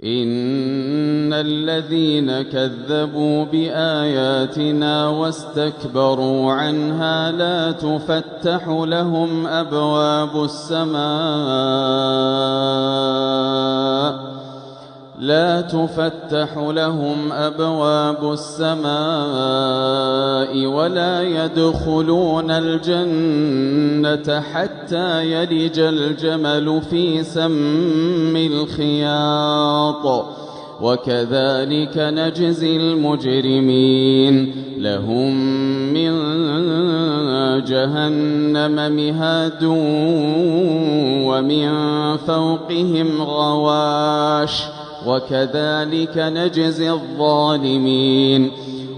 إن الذين كذبوا بآياتنا واستكبروا عنها لا تفتح لهم أبواب السماء ولا يدخلون الجنة حتى يلج الجمل في سم الخياط وكذلك نجزي المجرمين لهم من جهنم مهاد ومن فوقهم غواش وكذلك نجزي الظالمين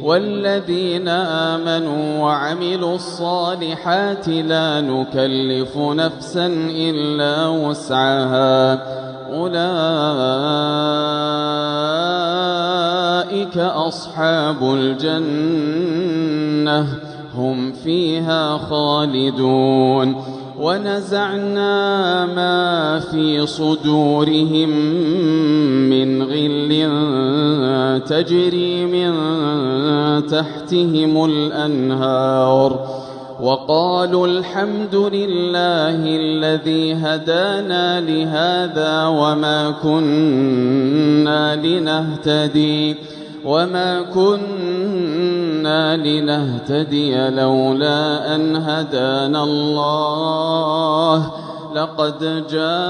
والذين آمنوا وعملوا الصالحات لا نكلف نفسا إلا وسعها أولئك أصحاب الجنة هم فيها خالدون ونزعنا ما في صدورهم من غل تجري من تحتهم الأنهار وقالوا الحمد لله الذي هدانا لهذا وما كنا لنهتدي لولا أن هدانا الله لقد جاءت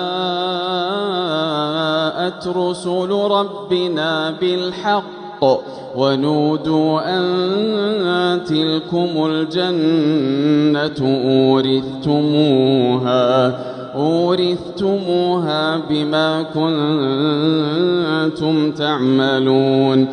رسل ربنا بالحق ونودوا أن تلكم الجنة أورثتموها بما كنتم تعملون.